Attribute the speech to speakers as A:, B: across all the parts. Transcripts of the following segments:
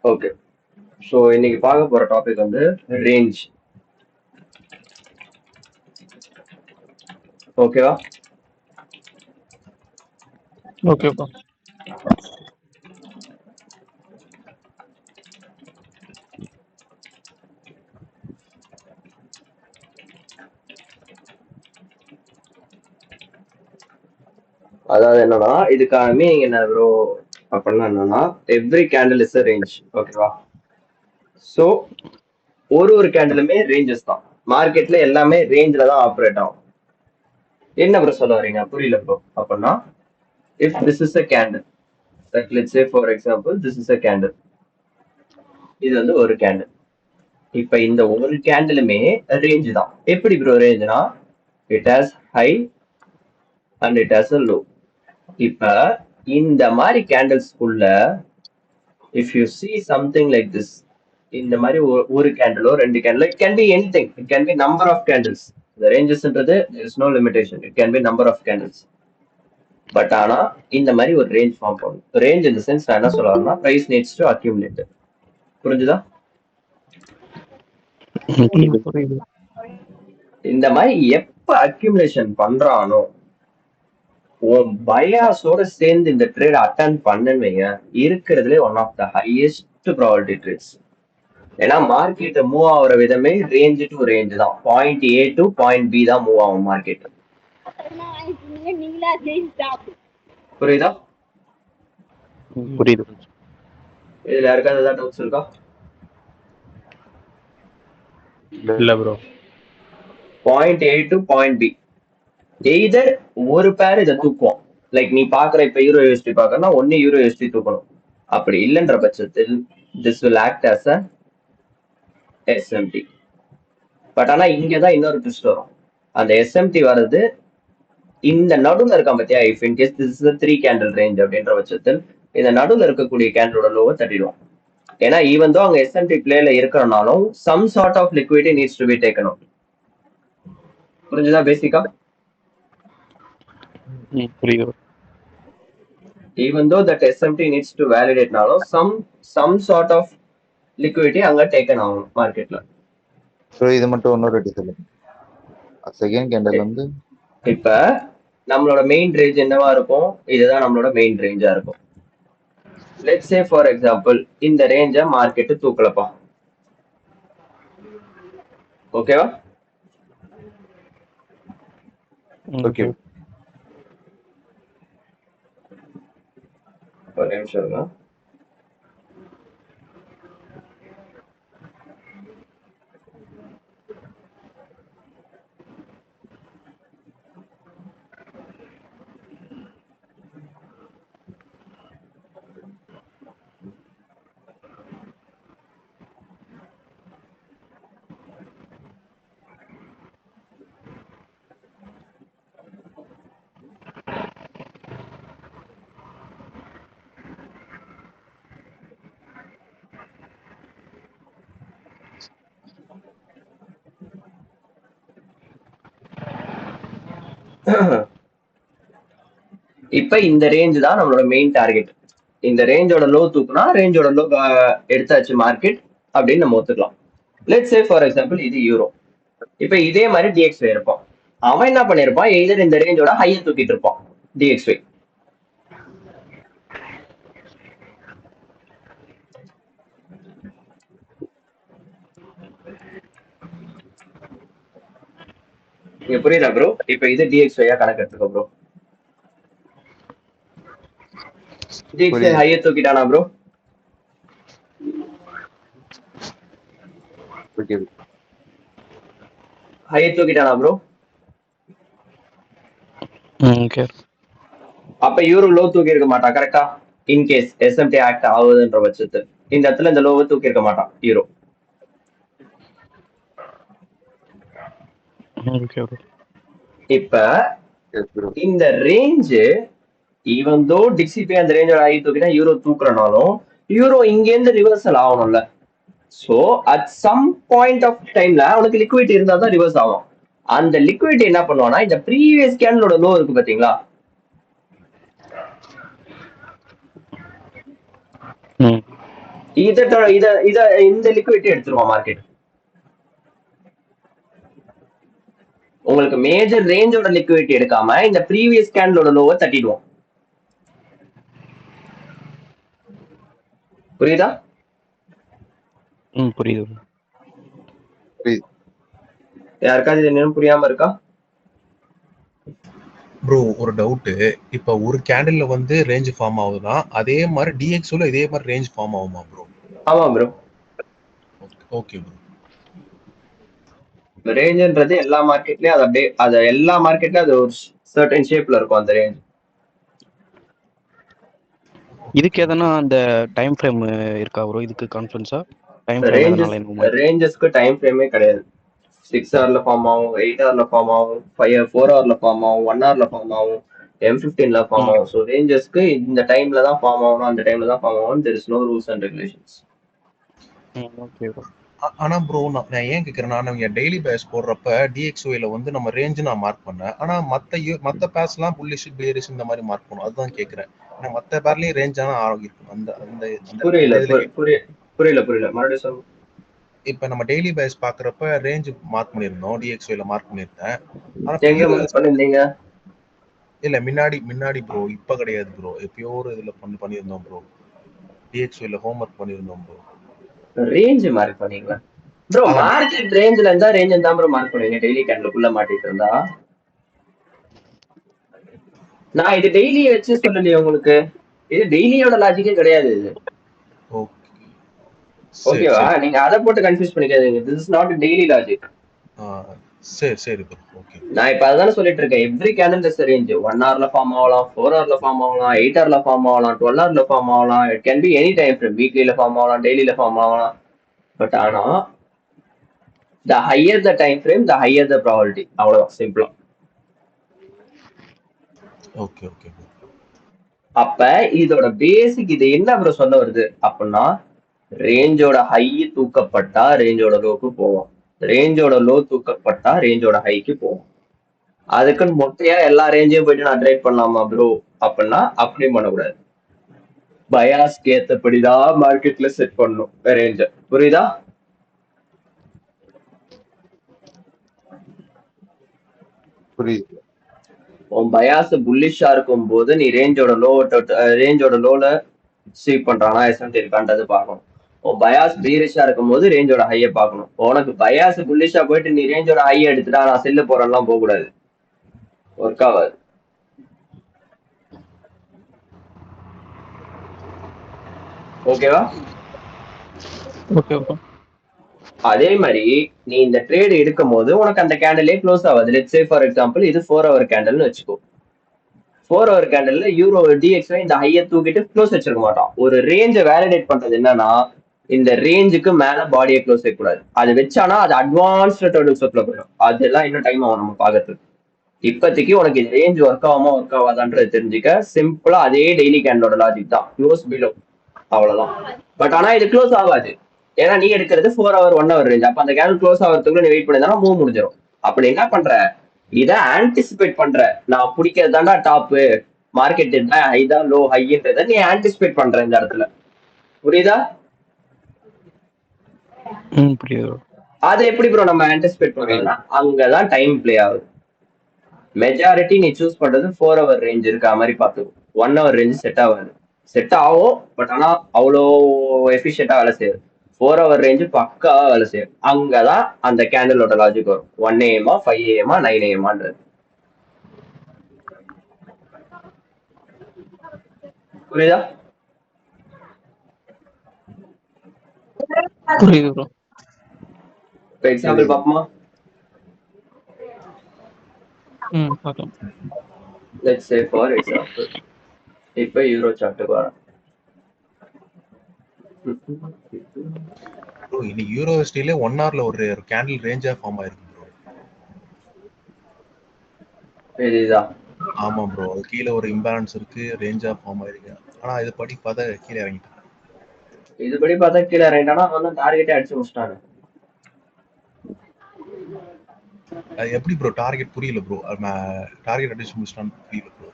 A: Okay. So இன்னைக்கு பார்க்க போற டாபிக் வந்து ரேஞ்ச். ஓகேவா?
B: ஓகேப்பா.
A: அதாவது என்னன்னா இதுக்கான மீனிங் என்ன ப்ரோ அப்படின்னா என்னன்னா எவ்ரி கேண்டில் இஸ் ரேஞ்ச். ஓகேவா? ஸோ ஒரு கேண்டிலுமே ரேஞ்சஸ் தான். மார்க்கெட்ல எல்லாமே ரேஞ்சில் தான் ஆப்ரேட் ஆகும். என்ன ப்ரோ சொல்ல வரீங்க? புரியல ப்ரோ. அப்படின்னா if this is a candle, let's say for example this is a candle, இது வந்து ஒரு கேண்டில். இப்ப இந்த ஒரு கேண்டிலுமே ரேஞ்ச் தான். எப்படி ப்ரோ ரேஞ்ச்னா it has high and it has a low. இப்ப இந்த மாதிரி கேண்டில்ஸ்குள்ள if you see something like this, இந்த மாதிரி ஒரு கேண்டிலோ ரெண்டு கேண்டிலோ, it can be anything, it can be number of candles. இந்த ரேஞ்சஸ்ன்றது there is no limitation, it can be number of candles. But ஆனா இந்த மாதிரி ஒரு ரேஞ்ச் ஃபார்ம் பண்ணும். ரேஞ்ச் இந்த சென்ஸ் நான் என்ன சொல்றேன்னா பிரைஸ் நீட்ஸ் டு அக்யூமுலேட். புரிஞ்சுதா?
B: புரியுது.
A: இந்த மாதிரி எப்ப அக்யூமுலேஷன் பண்றானோ உன் பயாஸோட சேர்ந்து இந்த ட்ரேட் அட்டன் பண்ணுவீங்க, இருக்கிறதுலே one of the highest probability trades. ஏன்னா மார்க்கெட் மூவ் ஆகுற விதமே ரேஞ்ச் டு ரேஞ்ச் தான். Point A to point B தான் மூவ் ஆகும் மார்க்கெட். புரியுதா?
B: புரியுது.
A: இதுல யாருக்காவது ஏதாவது டவுட்ஸ் இருக்கா?
B: இல்ல bro.
A: Point A to point B either ஒரு பேர் இதை தூக்குவோம். லைக் நீ பாக்குற இப்ப யூரோ யூஎஸ்டி பாக்கறனா ஒன்னு யூரோ யூஎஸ்டி தூக்கணும். அப்படி இல்லைன்ற பட்சத்தில் this will act as a SMT. But ஆனா இங்கதான் இன்னொரு ட்விஸ்ட் வரும். அந்த எஸ்எம்டி வர்றது இந்த நடுவில் இருக்கான் பத்தியா, if in case this is 3 candle range அப்படின்ற பட்சத்தில் இந்த நடுவில் இருக்கக்கூடிய கேண்டலோட லோவை தட்டிடுவோம். ஏன்னா ஈவன் தோ அங்க எஸ்எம்டி பிளேல இருக்கிறனாலும் some sort of liquidity needs to be taken out. புரிஞ்சுதா பேசிக்கா?
B: புரியுது.
A: Even though that SMT needs to validate நாலும் some sort of liquidity அங்க taken ஆகும் மார்க்கெட்ல.
C: ஸோ இது மட்டும் இன்னொரு வாட்டி சொல்லுங்க. செகண்ட் கேண்டில் வந்து
A: இப்ப நம்மளோட மெயின் ரேஞ்ச் என்னவா இருக்கும்? இதுதான் நம்மளோட மெயின் ரேஞ்சா இருக்கும். லெட்ஸ் சே ஃபார் எக்ஸாம்பிள் இந்த ரேஞ்ச மார்க்கெட் தூக்கலப்பா. ஓகேவா?
C: ஓகே.
A: ஒரு நிமிஷம் இருங்க. இப்ப இந்த ரேஞ்ச் தான் நம்மளோட மெயின் டார்கெட். இந்த ரேஞ்சோட லோ தூக்குனா ரேஞ்சோட லோ எடுத்தாச்சு மார்க்கெட் அப்படின்னு நம்ம ஒத்துக்கலாம். லெட்ஸ் சே ஃபார் எக்ஸாம்பிள் இது யூரோ. இப்ப இதே மாதிரி டிஎக்ஸ்ஒய் இருப்பான். அவன் என்ன பண்ணிருப்பான்? எய்தர் இந்த ரேஞ்சோட ஹையை தூக்கிட்டு இருப்பான் டிஎக்ஸ்ஒய். இங்க புரியுதா ப்ரோ? இப்ப இது டிஎக்ஸ்ஒய்யா கணக்கு எடுத்துக்கோ ப்ரோ. டிஎக்ஸ்ஒய் ஹையை தூக்கிட்டானா ப்ரோ? ஹையை தூக்கிட்டானா ப்ரோ? அப்ப யூரோ லோ தூக்கி இருக்க மாட்டான், கரெக்டா? இன்கேஸ் எஸ்எம்டி ஆக்ட் ஆகுதுன்ற பட்சத்தில் இந்த இடத்துல இந்த லோவை தூக்கி இருக்க மாட்டான் யூரோ. இப்ப இந்த ரேஞ்ச் ஈவன் தோ டிக்சிபி அந்த ரேஞ்சோட ஆகி தூக்கினா யூரோ தூக்குறனாலும் யூரோ இங்க இருந்து ரிவர்சல் ஆகணும்ல. So at some point of டைம்ல அவனுக்கு லிக்விடிட்டி இருந்தா தான் ரிவர்ஸ் ஆகும். அந்த லிக்விடிட்டி என்ன பண்ணுவானா இந்த ப்ரீவியஸ் கேண்டலோட லோ இருக்கு பாத்தீங்களா, இத இந்த லிக்விடிட்டி எடுத்துருவோம் மார்க்கெட். உங்களுக்கு மேஜர் ரேஞ்சோட லிக்விடிட்டி எடுக்காம இந்த ப்ரீவியஸ் கேண்டலோட லோவை தட்டிடுவோம். புரியுதா?
B: புரியுது bro.
C: புரியுது.
A: யாருக்காவது இது இன்னும் புரியாம இருக்கா?
D: ப்ரோ ஒரு டவுட்டு, இப்போ ஒரு கேண்டில்ல வந்து ரேஞ்ச் ஃபார்ம் ஆகுதுன்னா அதே மாதிரி டிஎக்ஸ்ல இதே மாதிரி ரேஞ்ச் ஃபார்ம் ஆகுமா ப்ரோ?
A: ஆமா ப்ரோ.
D: Okay bro.
A: ரேஞ்சுன்றது எல்லா மார்க்கெட்லயும் அது அப்படியே எல்லா மார்க்கெட்லயும் அது ஒரு சர்டன் ஷேப்ல இருக்கும் அந்த ரேஞ்ச்.
B: இதுக்கு எதனா அந்த டைம் ஃப்ரேம் இருக்கா ப்ரோ? இதுக்கு கான்ஃபிடன்ஸா டைம் ஃப்ரேம்
A: ரேஞ்சஸ்
B: எதனால என்னமோ
A: ரேஞ்சஸ்க்கு டைம் ஃப்ரேமே கிடையாது. 6 ஹவர்ல ஃபார்ம் ஆகும், 8 ஹவர்ல ஃபார்ம் ஆகும், 4 ஹவர்ல ஃபார்ம் ஆகும், 1 ஹவர்ல ஃபார்ம் ஆகும், M15ல ஃபார்ம் ஆகும். ஸோ ரேஞ்சஸ்க்கு இந்த டைம்ல தான் ஃபார்ம் ஆகணும், அந்த டைம்ல தான் ஃபார்ம் ஆகும். There is no rules and regulations.
B: Okay bro.
D: ஆனா ப்ரோ நான் ஏன் கேட்கறேன்னா, நம்ம டெய்லி பேஸ் போடுறப்ப டிஎக்ஸ்ஒல வந்து நம்ம ரேஞ்ச் நான் மார்க் பண்ணேன். ஆனா மத்த பேர்ஸ்லாம் புல்லிஷ் பேரிஷ் இந்த மாதிரி மார்க் பண்ணும். அதுதான் கேட்கறேன். ஏன்னா மத்த பேர்லயும் ரேஞ்ச் ஆனா இருக்கும். அந்த அந்த
A: புரியல
D: இதுல
A: புரியல புரியல மறுபடியும் சொல்லுங்க.
D: இப்ப நம்ம டெய்லி பேஸ் பாக்குறப்ப ரேஞ்ச் மார்க் பண்ணிருந்தோம், டிஎக்ஸ்ஒல மார்க் பண்ணிருந்தேன். ஆனா
A: எங்க மார்க் பண்ணிருந்தீங்க?
D: இல்ல முன்னாடி ப்ரோ, இப்ப கிடையாது ப்ரோ. எப்பயோ ஒரு இதுல பண்ணிருந்தோம் ப்ரோ. டிஎக்ஸ்ஒல ஹோம்வொர்க் பண்ணிருந்தோம் ப்ரோ.
A: ரேஞ்ச் மார்க் பண்ணீங்களா ப்ரோ? மார்க்கெட் ரேஞ்ச்ல இருந்தா ரேஞ்ச் இருந்தா ப்ரோ மார்க் பண்ணுவீங்க. டெய்லி கேண்டலுக்குள்ள மாட்டிட்டு இருந்தா. நான் இது டெய்லி வச்சு சொல்லலையே உங்களுக்கு. இது டெய்லியோட லாஜிக்கே கிடையாது இது. ஓகேவா? நீங்க அதை போட்டு கன்ஃபியூஸ் பண்ணிக்காதீங்க. This is not daily logic.
D: சரி ப்ரோ. ஓகே.
A: நான் இப்ப அதான் சொல்லிட்டு இருக்கேன். Every candle is range. 1 ஹவர்ல ஃபார்ம் ஆகலாம், 4 ஹவர்ல ஃபார்ம் ஆகலாம், 8 ஹவர்ல ஃபார்ம் ஆகலாம், 12 ஹவர்ல ஃபார்ம் ஆகலாம். It can be any time frame. வீக்லில ஃபார்ம் ஆகலாம், டெய்லியில ஃபார்ம் ஆகலாம். பட் ஆனா the higher the time frame, the higher the probability. அவ்வளவுதான் சிம்பிளா.
D: ஓகே.
A: அப்ப இதோட பேசிக் இது என்ன ப்ரோ சொல்ல வருது அப்படின்னா, ரேஞ்சோட ஹை தூக்கப்பட்டா ரேஞ்சோட லோக்கு போவோம், ரேஞ்சோட லோ தூக்கப்பட்டா ரேஞ்சோட ஹைக்கு போவோம். அதுக்குன்னு மொட்டையா எல்லா ரேஞ்சையும் போயிட்டு நான் ட்ரேட் பண்ணலாமா ப்ரோ அப்படின்னா அப்படியும் பண்ணக்கூடாது. பயாஸ்க்கு ஏத்தபடிதான் மார்க்கெட்ல செட் பண்ணும் ரேஞ்ச. புரியுதா?
C: புரியுது.
A: உன் பயாஸ் புல்லிஷா இருக்கும் போது நீ ரேஞ்சோட லோல ஸ்வீப் பண்றானா எஸ்என்டி இருக்கான்றது பார்க்கணும். உன் பயாஸ் பீரிஷா இருக்கும் போது ரேஞ்சோட ஹைய பார்க்கணும். உனக்கு பயாஸ் புல்லிஷா போயிட்டு நீ ரேஞ்சோட ஹைய எடுத்துட்டா நான் செல்லு போறேன்லாம் போக கூடாது. ஒர்க் ஆகாது. ஓகேவா?
B: Okay bro.
A: அதே மாதிரி நீ இந்த ட்ரேட் எடுக்கும் போது உனக்கு அந்த கேண்டலே க்ளோஸ் ஆகாது. லெட்ஸ் சே ஃபார் எக்ஸாம்பிள் இது 4 ஹவர் கேண்டல்னு வச்சுக்கோ. 4 ஹவர் கேண்டல்ல யூரோ டிஎக்ஸ் இந்த ஹையை தூக்கிட்டு க்ளோஸ் வச்சிருக்க மாட்டான். ஒரு ரேஞ்சை வேலிடேட் பண்றது என்னன்னா, இந்த ரேஞ்சுக்கு மேல பாடியை க்ளோஸ் வைக்கக்கூடாது. அது வச்சானா அது அட்வான்ஸ்டு டோட்டல் ஸ்டெப்ல போயிடும். அதெல்லாம் இன்னும் டைம் ஆகும் நம்ம பார்க்கறதுக்கு. இப்போதைக்கு உனக்கு இந்த ரேஞ்ச் ஒர்க் ஆகுமா ஒர்க் ஆகாதான்றது தெரிஞ்சுக்க சிம்பிளா அதே டெய்லி கேண்டலோட லாஜிக் தான். க்ளோஸ் பிலோ, அவ்வளவுதான். பட் ஆனா இது க்ளோஸ் ஆகாது. ஏன்னா நீ எடுக்கிறது 4 ஹவர் 1 ஹவர் ரேஞ்ச். அப்ப அந்த கேண்டல் க்ளோஸ் ஆகிறதுக்குள்ள நீ வெயிட் பண்ணினா மூவ் முடிஞ்சிடும். அப்படி என்ன பண்ற, இதை ஆன்டிசிபேட் பண்ற. நான் பிடிக்கிறது தாண்டா டாப்பு, மார்க்கெட் இதான் லோ ஹைன்றத நீ ஆன்டிசிபேட் பண்ற இந்த இடத்துல. புரியுதா?
B: புரியுது.
A: அதை எப்படி ப்ரோ நம்ம ஆன்டிசிபேட் பண்றோம்னா அங்கதான் டைம் பிளே ஆகுது. மெஜாரிட்டி நீ சூஸ் பண்றது 4 ஹவர் ரேஞ்ச் இருக்கா மாதிரி பார்த்துக்கும். 1 ஹவர் ரேஞ்ச் செட் ஆகாது. செட் ஆகும் பட் ஆனா அவ்வளோ எஃபிஷியண்டா வேலை செய்யாது. 4 ஹவர் ரேஞ்சு பக்காவா வேலை செய்யும். அங்கதான் அந்த கேண்டலோட லாஜிக் வரும். 1 AM 5 AM 9 AM புரியுதா?
B: புரியுது ப்ரோ.
A: இப்போ எக்ஸாம்பிள் பார்ப்போமா?
B: பார்க்கலாம்.
A: லெட்ஸ் சே ஃபார் எக்ஸாம்பிள் இப்போ யூரோ சார்ட்டுக்கு வரேன்.
D: இன்னைக்கு யூரோஸ்டில 1 ஹவர்ல ஒரு கேண்டில் ரேஞ்சா ஃபார்ம் ஆயிருக்கு ப்ரோ.
A: இதுதான்.
D: ஆமா ப்ரோ, அது கீழே ஒரு இம்பேலன்ஸ் இருக்கு, ரேஞ்சா ஃபார்ம் ஆயிருக்கு. ஆனா இது படி பார்த்தா கீழே இறங்கிட்டான்.
A: இதுபடி பார்த்தா கீழே இறங்கிட்டானா அவன் டார்கெட்டே அடிச்சு முடிச்சிட்டாங்க.
D: அது எப்படி ப்ரோ டார்கெட்? புரியல ப்ரோ. டார்கெட் அடிச்சு முடிச்சிட்டான்னு புரியல ப்ரோ.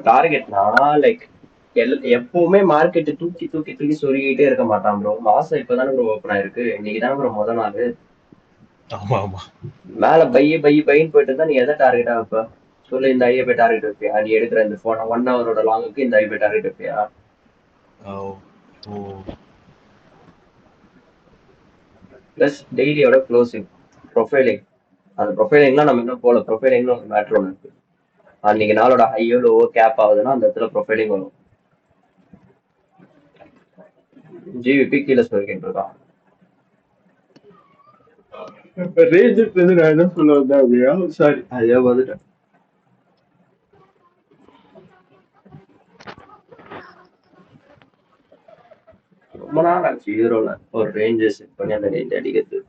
A: டார்கெட்னா லைக் எப்பவுமே மார்க்கெட் தூக்கி தூக்கி தூக்கி சொருகிட்டே இருக்க மாட்டான் ப்ரோ. மாசம் இப்பதானே ப்ரோ ஓப்பன் ஆயிருக்கு. இன்னைக்கு தானே ப்ரோ முத நாள்.
D: ஆமா ஆமா
A: மேல பையின்னு போயிட்டு இருந்தா நீ எதை டார்கெட்டா வைப்ப சொல்லு? இந்த ஐஏபி டார்கெட் வைப்பியா? நீ எடுக்கிற இந்த 1 ஹவரோட லாங்குக்கு இந்த ஐஏபி டார்கெட் வைப்பியா?
D: ஓ
A: பிளஸ் டெய்லியோட க்ளோசிங் ப்ரொஃபைலிங். அந்த ப்ரொஃபைலிங்லாம் நம்ம இன்னும் போல. ப்ரொஃபைலிங்னு ஒரு மேட்ரு ஒன்று இருக்கு. அன்னைக்கு நாளோட ஹையோ லோவோ கேப் ஆகுதுன்னா அந்த இடத்துல ப்ரொஃபைலிங் வரும். ஜிவிபி கீழே சொல்லிக்கிட்டு இருக்கான். ரேஞ்சுக்கு வந்து நான் என்ன சொல்ல வந்தேன் அப்படியா? சாரி, அதே வந்துட்டேன். ரொம்ப நாள் ஆச்சு ஹீரோல ஒரு ரேஞ்சு செட் பண்ணி அந்த ரேஞ்ச் அடிக்கிறது.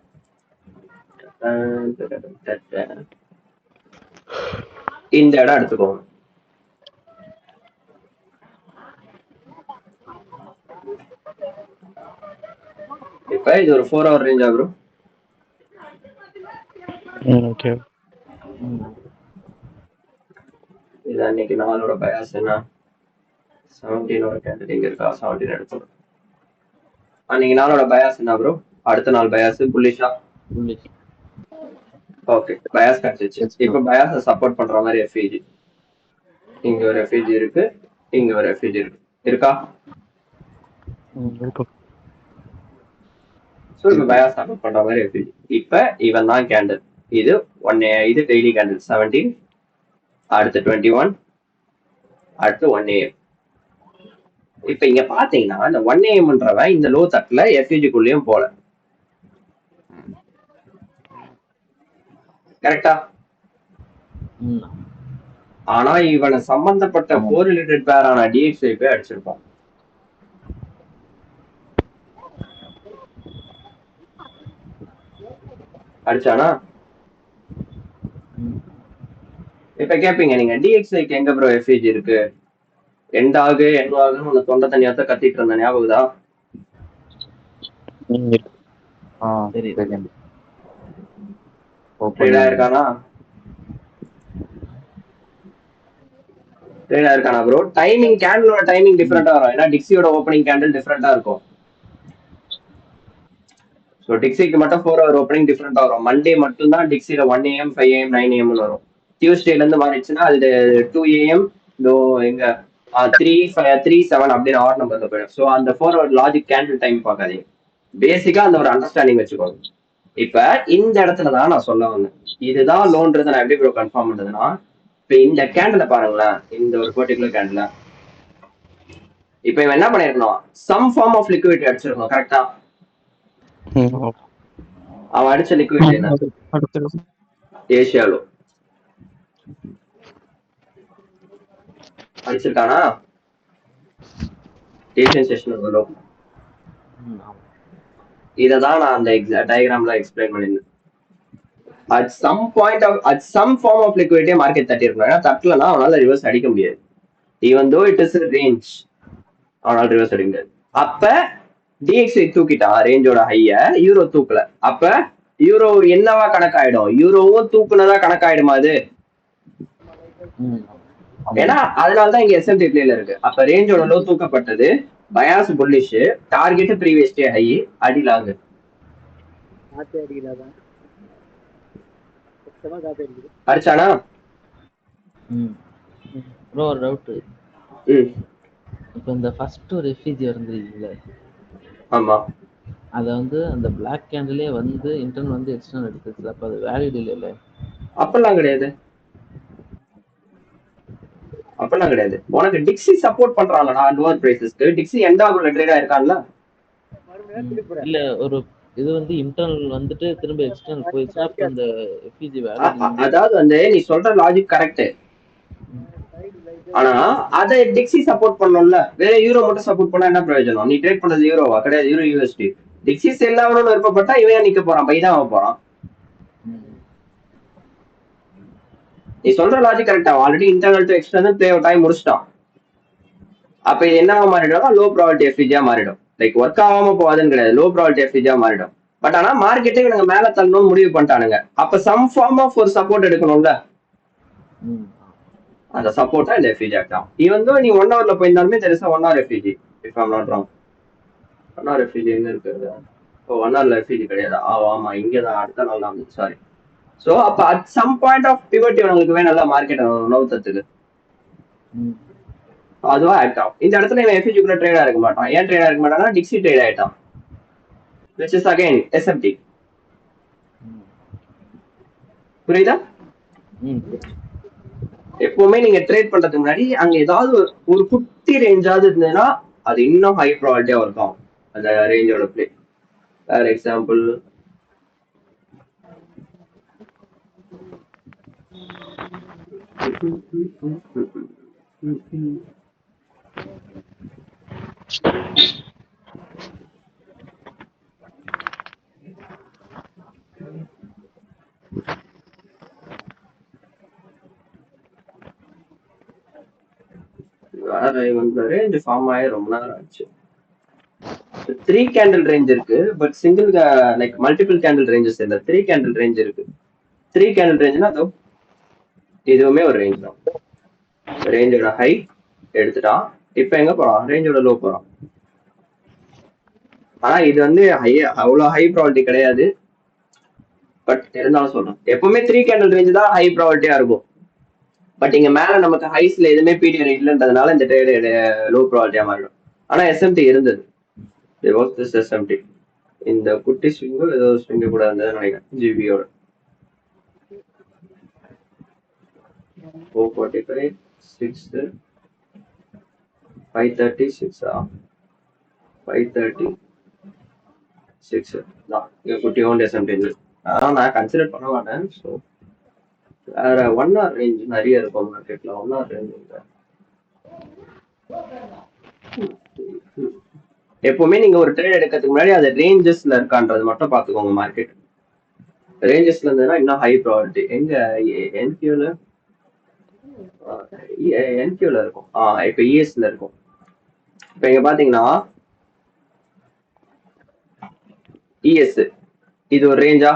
A: இந்த இடம் எடுத்துக்கோங்க. இப்ப இது ஒரு 4 ஹவர் ரேஞ்ச் ஆகும்.
B: ஓகே.
A: இது அன்னைக்கு நாளோட பயாஸ் என்ன? 17 கேண்டிடேட் இருக்கா? 17 எடுக்கணும். அன்னைக்கு நாளோட பயாஸ் என்ன ப்ரோ? அடுத்த நாள் பயாஸ் புல்லிஷா? ஓகே, பயாஸ் கிடைச்சிச்சு. இப்ப பயாஸை சப்போர்ட் பண்ற மாதிரி எஃப்இஜி. இங்க ஒரு எஃப்இஜி இருக்கு, இங்க ஒரு எஃப்இஜி இருக்கு. இருக்கா? ஸோ இப்போ பயாஸ் சப்போர்ட் பண்ற மாதிரி எஃப்இஜி. இப்ப இவன் தான் கேண்டில். இது இது டெய்லி கேண்டில் 17, அடுத்து 21, அடுத்து 1 AM. இப்ப இங்க பாத்தீங்கன்னா இந்த 1 AMன்றவன் இந்த லோ தட்டுல எஃப்இஜிக்குள்ளேயும் போல. கரெக்டா? ஆனா இவனை சம்பந்தப்பட்ட கோரிலேட்டட் பேரான டிஎக்ஸ்ஐ போய் அடிச்சிருப்பான். அடிச்சானா? இப்ப கேப்பீங்க நீங்க டிஎக்ஸ்ஐக்கு எங்க ப்ரோ எஃப்இஜி இருக்கு? எண்டாகு என்னாகுன்னு உன்னை தொண்டை தனியாத்த கத்திட்டு இருந்த ஞாபகம்தா? ட்ரேட் ஆயிருக்கானா? ட்ரேட் ஆயிருக்கானா ப்ரோ? டைமிங் கேண்டிலோட டைமிங் டிஃபரெண்டா வரும். ஏன்னா டிக்ஸியோட ஓப்பனிங் கேண்டில் டிஃபரெண்டா இருக்கும். ஸோ டிக்ஸிக்கு மட்டும் 4 ஹவர் ஓப்பனிங் டிஃபரெண்டா வரும். மண்டே மட்டும் தான் டிக்ஸில 1 AM, 5 AM, 9 AM வரும். டியூஸ்டேல இருந்து மாறிடுச்சுன்னா அது 2 AM, எங்க 3, 5, 3, 7 அப்படின்னு ஆட் நம்பர்ல போயிடும். ஸோ அந்த 4 ஹவர் லாஜிக் கேண்டில் டைம் பார்க்காதீங்க. பேசிக்கா அந்த ஒரு அண்டர்ஸ்டாண்டிங் வச்சுக்கோங்க. இப்ப இந்த இடத்துலதான் நான் சொல்ல வந்தேன். இதுதான் லோன்றதை நான் எப்படி ப்ரோ கன்ஃபார்ம் பண்றதுன்னா, இப்ப இந்த கேண்டில பாருங்களேன், இந்த ஒரு பர்டிகுலர் கேண்டில் இப்ப இவன் என்ன பண்ணிருக்கணும்? சம் ஃபார்ம் ஆஃப் லிக்விடிட்டி அடிச்சிருக்கணும். கரெக்டா? அவன் அடிச்ச லிக்விடிட்டி என்ன? ஏசியாலோ அடிச்சிருக்கானா? ஏசியன் செஷன் லோ. இததான் நான் அந்த டயக்ராம்ல எக்ஸ்பிளைன் பண்ணிருந்தேன். at some form of liquidity market தட்டி இருக்கணும். ஏன்னா தட்டலன்னா அவனால ரிவர்ஸ் அடிக்க முடியாது. even though it is a range, அவனால ரிவர்ஸ் அடிக்க முடியாது. அப்ப டிஎக்ஸ்ஐ தூக்கிட்டான் ரேஞ்சோட ஹைய, யூரோ தூக்கல. அப்ப யூரோ என்னவா கணக்காயிடும்? யூரோவும் தூக்குனதா கணக்காயிடுமா அது? ஏன்னா அதனாலதான் இங்க எஸ்எம்டி பிளேல இருக்கு. அப்ப ரேஞ்சோட லோ தூக்கப்பட்டது, bias bullish, target previous day high, அடிலாங்க. அடிச்சானா?
E: ப்ரோ ஒரு டவுட். இப்போ இந்த ஃபர்ஸ்ட் ஒரு எஃப்இஜி இருந்தீங்கல்ல,
A: ஆமா,
E: அத வந்து அந்த பிளாக் கேண்டிலே வந்து இன்டர்ன் வந்து எக்ஸ்டர்னல் எடுத்துச்சு. அப்ப அது வேலிட் இல்லைல்ல?
A: அப்பெல்லாம் கிடையாது. அப்பெல்லாம் கிடையாது. உனக்கு டிக்ஸி சப்போர்ட் பண்றாங்கடா லோவர் பிரைசஸ்க்கு. டிக்ஸி எண்டாகுள்ள ட்ரேட் ஆயிருக்கான்ல?
E: இல்ல, ஒரு இது வந்து இன்டர்னல் வந்துட்டு திரும்ப எக்ஸ்டர்னல் போயிடுச்சுன்னா அப்ப அந்த எஃப்இஜி வேலிட்.
A: அதாவது வந்து நீ சொல்ற லாஜிக் கரெக்ட். ஆனா அதை டிக்ஸி சப்போர்ட் பண்ணணும்ல. வேற யூரோ மட்டும் சப்போர்ட் பண்ணா என்ன பிரயோஜனம்? நீ ட்ரேட் பண்றது யூரோவா? கிடையாது, யூரோ யூஎஸ்டி. டிக்ஸி செல் ஆகணும்னு விருப்பப்பட்டா இவன் நிக்க போறான், பை தான் போறான். நீ சொல்ற லாஜிக் கரெக்டா? Already internal to external time முடிச்சிட்டான். அப்ப இது என்னவா மாறிடும்? லோ ப்ராபபிலிட்டி எஃப்இஜியா மாறிடும். லைக் ஒர்க் ஆகாம போகாதுன்னு கிடையாது, லோ ப்ராபபிலிட்டி எஃப்இஜியா மாறிடும். பட் ஆனா மார்க்கெட்டே இவங்க மேல தள்ளணும்னு முடிவு பண்ணிட்டானுங்க. அப்ப சம் ஃபார்ம் ஆஃப் ஒரு சப்போர்ட் எடுக்கணும்ல. அந்த சப்போர்ட்டா இந்த எஃப்யூஜி ஆக்ட் ஆகும். ஈவன் தோ நீ 1 ஹவர்ல போயிருந்தாலுமே தெரிசா 1 hour FVG if I'm not wrong. 1 hour FVG எங்க இருக்குது? ஓ 1 ஹவர்ல எஃப்யூஜி கிடையாது. ஆமா இங்கதான் அடுத்த நாள் தான். சாரி. ஸோ அப்ப at some point of pivot இவங்களுக்கு வேணும்ல மார்க்கெட் நவுத்தத்துக்கு, அதுவா ஆக்ட் ஆகும். இந்த இடத்துல இவன் எஃப்யூஜிக்குள்ள ட்ரேடா இருக்க மாட்டான். ஏன் ட்ரேடா இருக்க மாட்டான்னா டிக்ஸி ட்ரேட் ஆயிட்டான், which is again SMT. புரியுதா? எப்பவுமே நீங்க ட்ரேட் பண்றதுக்கு முன்னாடி அங்க ஏதாவது ஒரு குட்டி ரேஞ்சாவது இருந்ததுன்னா அது இன்னும் ஹை ப்ராபபிலிட்டியா இருக்கும் அந்த ரேஞ்சோட பிளே. ஃபார் எக்ஸாம்பிள் வேற வந்து ரேஞ்ச் ஃபார்ம் ஆகி ரொம்ப நேரம் ஆச்சு. 3 கேண்டில் ரேஞ்ச் இருக்கு, but single like multiple candle ranges இல்ல. 3 கேண்டில் ரேஞ்ச் இருக்கு. 3 கேண்டில் ரேஞ்ச்னா அதோ இதுவுமே ஒரு ரேஞ்ச் தான். ரேஞ்சோட ஹை எடுத்துட்டான், இப்ப எங்க போறான்? ரேஞ்சோட லோ போறான். ஆனா இது வந்து அவ்வளவு ஹை ப்ராபபிலிட்டி கிடையாது, பட் இருந்தாலும் சொல்றேன் எப்பவுமே 3 கேண்டில் ரேஞ்ச் தான் ஹை ப்ராபபிலிட்டியா இருக்கும். பட் இங்க மேல நமக்கு ஹைஸ்ல எதுவுமே பீரியட் இல்லைன்றதுனால இந்த ட்ரேட் லோ ப்ராபபிலிட்டியா மாறிடும். ஆனா எஸ்எம்டி இருந்தது, எஸ்எம்டி இந்த குட்டி ஸ்விங்கு ஏதோ ஸ்விங்கு கூட இருந்ததுன்னு நினைக்கிறேன். ஜிபியோட 445 6 536 536 தான் இங்க குட்டி ஓன் எஸ்எம்டி. அதான் நான் கன்சிடர் பண்ண மாட்டேன். ஸோ வேற 1 ஹவர் ரேஞ்ச் நிறைய இருக்கும் மார்க்கெட்ல. 1 ஹவர் ரேஞ்ச் எப்பவுமே நீங்க ஒரு ட்ரேட் எடுக்கிறதுக்கு முன்னாடி அது ரேஞ்சஸ்ல இருக்கான்றது மட்டும் பாத்துக்கோங்க. மார்க்கெட் ரேஞ்சஸ்ல இருந்ததுன்னா இன்னும் ஹை ப்ராபபிலிட்டி. எங்க என்கியூல இருக்கும். இப்ப இஎஸ்ல இருக்கும். இப்ப இங்க பாத்தீங்கன்னா இஎஸ் இது ஒரு ரேஞ்சா?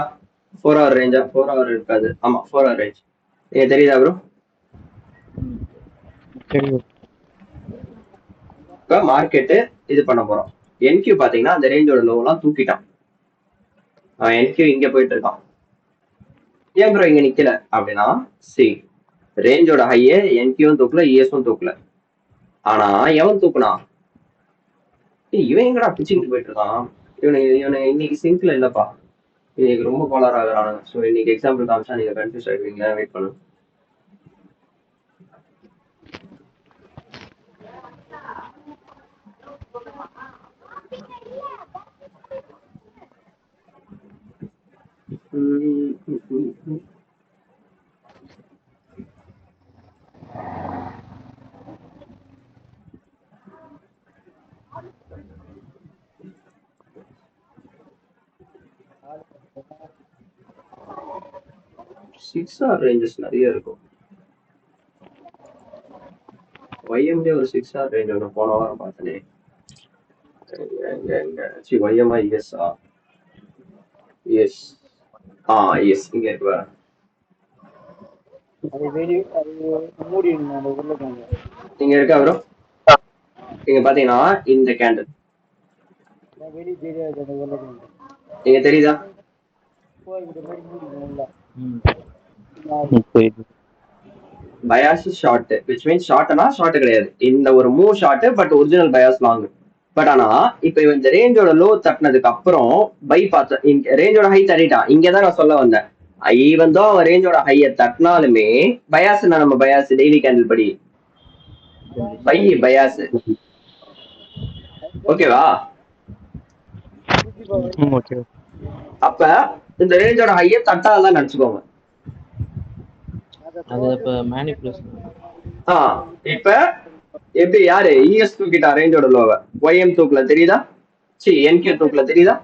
A: 4 ஹவர் ரேஞ்சா? 4 ஹவர் இருக்காது. ஆமா 4 ஹவர் ரேஞ்ச். நீங்க தெரியுதா ப்ரோ? இப்ப மார்க்கெட்டு இது பண்ண போறோம். என்கியூ பாத்தீங்கன்னா அந்த ரேஞ்சோட லோவெல்லாம் தூக்கிட்டான். என்கியூ இங்க போயிட்டு இருக்கான். ஏன் ப்ரோ இங்க நிக்கல அப்படின்னா, சி ரேஞ்சோட ஹைய என்கியூவும் தூக்கல, இஎஸும் தூக்கல. ஆனா எவன் தூக்குனா? இவன் எங்கடா பிச்சுக்கிட்டு போயிட்டு இருக்கான். இவனை இன்னைக்கு சிங்க்ல இல்லப்பா, இன்னைக்கு ரொம்ப கோளார் ஆகுறாங்க. ஸோ இன்னைக்கு எக்ஸாம்பிள் காமிச்சா நீங்க கன்ஃபியூஸ் ஆயிடுவீங்க. வெயிட் பண்ணு. சிக்ஸ் ஆர் ரேஞ்சஸ் நிறைய இருக்கும். ஒய்எம்லே ஒரு 6 ஹவர் ரேஞ்ச் ஒன்று போன வாரம் பார்த்தனே. ஒய்எம்ஐ இஎஸ்ஆ? எஸ் எஸ் இங்க இருக்கு. இங்க இருக்கா ப்ரோ? இங்க பாத்தீங்கன்னா இந்த கேண்டில் இங்க தெரியுதா? பயாஸ் ஷார்ட், which means ஷார்ட்னா ஷார்ட் கிடையாது. இந்த ஒரு move short, but original bias long. But ஆனா இப்ப இந்த ரேஞ்சோட லோ தட்டினதுக்கு அப்புறம் பை பார்த்த ரேஞ்சோட ஹை தட்டிட்டான். இங்கதான் நான் சொல்ல வந்தேன். ஈவன் தான் அவன் ரேஞ்சோட ஹைய தட்டினாலுமே பயாஸ் நம்ம பயாஸ் டெய்லி கேண்டில் படி பை பயாஸ். ஓகேவா? அப்ப இந்த ரேஞ்சோட ஹைய தட்டாதான் நினைச்சுக்கோங்க. இப்ப எப்படி யாரு இஎஸ் தூக்கிட்டா ரேஞ்சோட லோவ, ஒய்எம் தூக்கல தெரியுதா? சி என்கியூ தூக்கல தெரியுதா?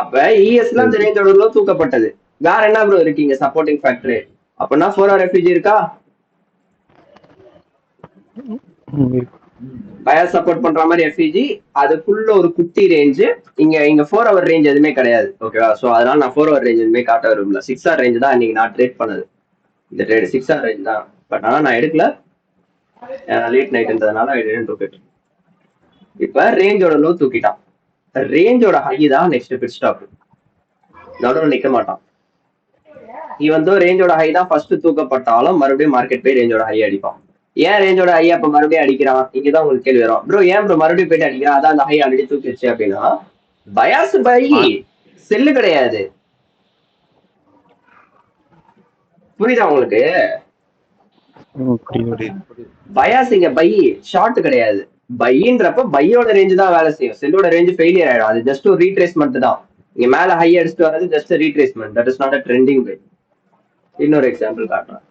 A: அப்ப இஎஸ்ல அந்த ரேஞ்சோட லோ தூக்கப்பட்டது. வேற என்ன ப்ரோ இருக்கீங்க சப்போர்ட்டிங் ஃபேக்டர்? அப்படின்னா 4 ஹவர் எஃப்யூஜி இருக்கா? பயாஸ் சப்போர்ட் பண்ற மாதிரி எஃப்யூஜி, அதுக்குள்ள ஒரு குட்டி ரேஞ்ச். இங்க 4 ஹவர் ரேஞ்ச் எதுவுமே கிடையாது. ஓகேவா? சோ அதனால நான் 4 ஹவர் ரேஞ்ச் எதுவுமே காட்ட விரும்பல. 6 ஹவர் ரேஞ்ச் தான் இன்னைக்கு நான் ட்ரேட் பண்ணது. இந்த ட்ரேட் 6 ஆர் ரேஞ்ச் தான். பட் ஆனா நான் எடுக்கல, லேட் நைட்ன்றதுனால ஐ டிடன்ட் டுக் இட். இப்ப ரேஞ்சோட லோ தூக்கிட்டான். ரேஞ்சோட ஹை தான் நெக்ஸ்ட் பிட் ஸ்டாப். நடுவில் நிக்க மாட்டான். இவன் தோ ரேஞ்சோட ஹை தான் ஃபர்ஸ்ட் தூக்கப்பட்டாலும் மறுபடியும் மார்க்கெட் போய் ரேஞ்சோட ஹை அடிப்பான். ஏன் ரேஞ்சோட ஹை அப்ப மறுபடியும் அடிக்கிறான்? இங்கதான் உங்களுக்கு கேள்வி வரும். ப்ரோ ஏன் ப்ரோ மறுபடியும் போயிட்டு அடிக்கிறான்? அதான் அந்த ஹை ஆல்ரெடி தூக்கிடுச்சு அப்படின்னா, பயாஸ் பை செல்லு கிடையாது. புரியுதா உங்களுக்கு?
B: புரியுது.
A: பயாஸ் இங்க பை ஷார்ட் கிடையாது. பைன்றப்ப பையோட ரேஞ்ச் தான் வேலை செய்யும். செல்லோட ரேஞ்ச் ஃபெயிலியர் ஆயிடும். அது ஜஸ்ட் ஒரு ரீட்ரேஸ்மெண்ட் தான். இங்க மேல ஹை அடிச்சுட்டு வர்றது just retracement. That is not a trending பை. இன்னொரு எக்ஸாம்பிள் காட்டுறேன்.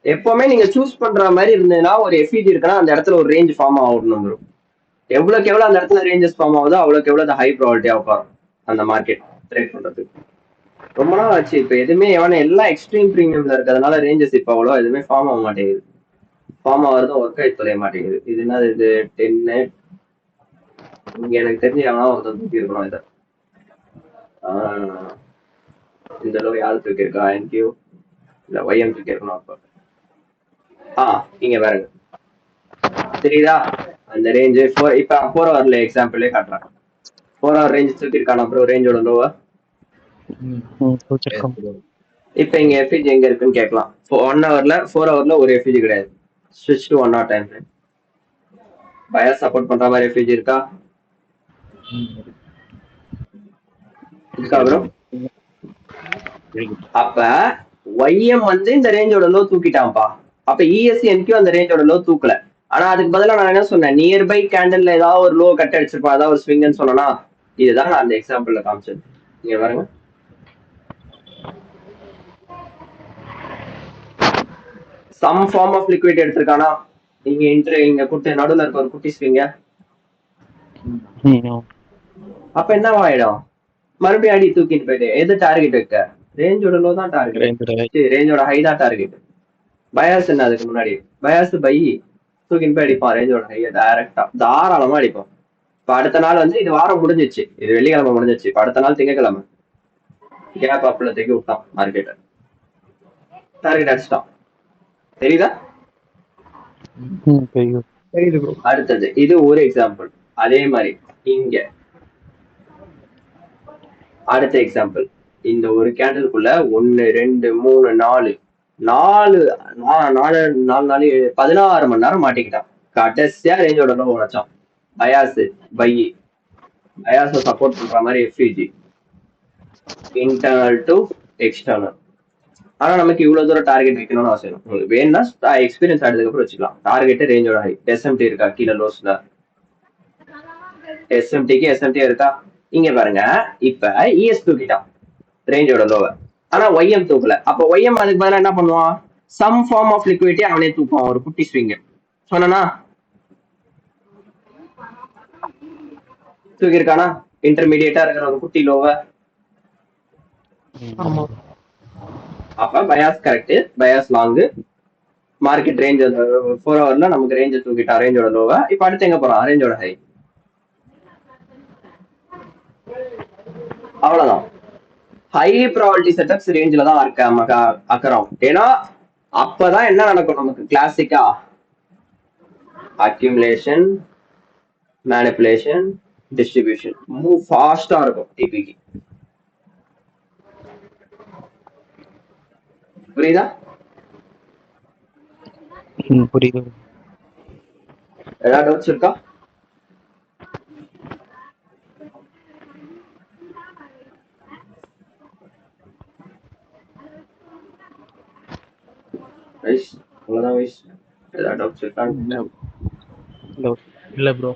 A: எப்பவுமே நீங்க சூஸ் பண்ற மாதிரி இருந்ததுன்னா ஒரு எஃப்இஜி இருக்குன்னா அந்த இடத்துல ஒரு ரேஞ்ச் ஃபார்ம் ஆகணும் ப்ரோ. எவ்வளவுக்கு எவ்வளவு அந்த இடத்துல ரேஞ்சஸ் ஃபார்ம் ஆகுதோ அவ்வளவுக்கு எவ்வளவு ஹை ப்ராபபிலிட்டியா உட்காரும் அந்த மார்க்கெட் ட்ரேட் பண்றதுக்கு. ரொம்ப நாள் ஆச்சு. இப்ப எதுவுமே எல்லாம் எக்ஸ்ட்ரீம் ப்ரீமியம்ல இருக்கிறதுனால ரேஞ்சஸ் இப்ப அவ்வளோ எதுவுமே ஃபார்ம் ஆக மாட்டேங்குது. ஃபார்ம் ஆகிறதும் ஒர்க் ஆகி தொலைய மாட்டேங்குது. இது என்ன இது 10 இங்க எனக்கு தெரிஞ்சு எவனா ஒருத்தன் தூக்கி இருக்கணும் இதை. இந்த லோ யாரு தூக்கி இருக்கா? என்கியூ இல்ல ஒய்எம் தூக்கி இருக்கணும். அப்ப இங்க பாருங்க தெரியுதா அந்த ரேஞ்சு. இப்ப 4 ஹவர்ல எக்ஸாம்பிளே காட்டுறேன். 4 ஹவர் ரேஞ்ச் தூக்கி இருக்கான அப்புறம் ரேஞ்சோட லோவா. இப்ப இங்க எஃப்இஜி எங்க இருக்குன்னு கேட்கலாம். 1 ஹவர்ல 4 ஹவர்ல ஒரு எஃப்இஜி கிடையாது. ஸ்விட்ச் to 1 hour time frame. Bias support பண்ற மாதிரி எஃப்இஜி இருக்கா? இருக்கா ப்ரோ? அப்ப ஒய்எம் வந்து இந்த ரேஞ்சோட லோ தூக்கிட்டான்ப்பா. அப்ப இஎஸ்சி என்கியூ அந்த ரேஞ்சோட லோ தூக்கல. ஆனா அதுக்கு பதிலா நான் என்ன சொன்னேன், நியர்பை கேண்டல்ல ஏதாவது ஒரு லோ கட் அடிச்சிருப்பா, ஏதாவது ஒரு ஸ்விங்னு சொன்னா. இதுதான் நான் அந்த எக்ஸாம்பிள்ல காமிச்சது. நீங்க பாருங்க, சம் ஃபார்ம் ஆஃப் லிக்விட் எடுத்திருக்கானா? இங்க குட்டி நடுவில் இருக்க ஒரு குட்டி ஸ்விங்க. அப்ப என்ன ஆயிடும்? மறுபடியும் அடி தூக்கிட்டு போயிட்டு எது டார்கெட் வைக்க? ரேஞ்சோட லோ தான் டார்கெட், ரேஞ்சோட ஹை தான் டார்கெட். பயாஸ் என்ன அதுக்கு முன்னாடி? பயாஸ் பை தூக்கிட்டு போய் அடிப்பான் ரேஞ்சோட ஹையை டைரக்டா தாராளமா அடிப்பான். இப்ப அடுத்த நாள் வந்து இது வாரம் முடிஞ்சிச்சு, இது வெள்ளிக்கிழமை முடிஞ்சிச்சு. இப்ப அடுத்த நாள் திங்கக்கிழமை கேப் அப்ல தூக்கி விட்டான் மார்க்கெட்டை, டார்கெட் அடிச்சிட்டான். தெரியுதா? அடுத்தது இது ஒரு எக்ஸாம்பிள். அதே மாதிரி இங்க அடுத்த எக்ஸாம்பிள். இந்த ஒரு கேண்டலுக்குள்ள 1 2 3 4 16 மணி நேரம் மாட்டிக்கிட்டான். கடைசியா ரேஞ்சோட லோ உடைச்சான். பயாஸ் பை, பயாஸை சப்போர்ட் பண்ற மாதிரி எஃப்இஜி, இன்டர்னல் டு எக்ஸ்டர்னல். ஆனா நமக்கு இவ்வளவு தூரம் டார்கெட் வைக்கணும்னு அவசியம். உங்களுக்கு வேணும்னா எக்ஸ்பீரியன்ஸ் ஆனதுக்கு அப்புறம் வச்சுக்கலாம். Target ரேஞ்சோட high. எஸ்எம்டி இருக்கா கீழே லோஸ்ல? எஸ்எம்டி இருக்கா? இங்க பாருங்க, இப்ப இஎஸ் தூக்கிட்டான் ரேஞ்சோட லோவை, ஆனா ஒய்எம் தூக்கல. அப்ப ஒய்எம் அதுக்கு பதிலா என்ன பண்ணுவான்? சம் ஃபார்ம் ஆஃப் லிக்விடிட்டி அவனே தூக்குவான், ஒரு குட்டி ஸ்விங்க. சொன்னா தூக்கி இருக்கானா? இன்டர்மீடியேட்டா இருக்கிற ஒரு குட்டி லோவை. அப்ப bias correct, bias long. Market range 4 ஹவர்ல நமக்கு ரேஞ்ச் தூக்கிட்டான் ரேஞ்சோட லோவை. இப்ப அடுத்து எங்க போறான்? ரேஞ்சோட ஹை. அவ்வளவுதான். ஹை ப்ராபபிலிட்டி செட்டப்ஸ் ரேஞ்சில தான் அக்கறோம். ஏன்னா அப்பதான் என்ன நடக்கும் நமக்கு கிளாசிக்கா? அக்யூமுலேஷன், மேனிபுலேஷன், டிஸ்ட்ரிபியூஷன் மூவ் ஃபாஸ்டா இருக்கும் டிபிக்கு. புரியுதா?
B: புரியுது.
A: ஏதாவது டவுட்ஸ் இருக்கா? வைஸ் அவ்வளவுதான். வைஸ் ஏதாவது டவுட்ஸ் இருக்கா?
B: இல்ல ப்ரோ.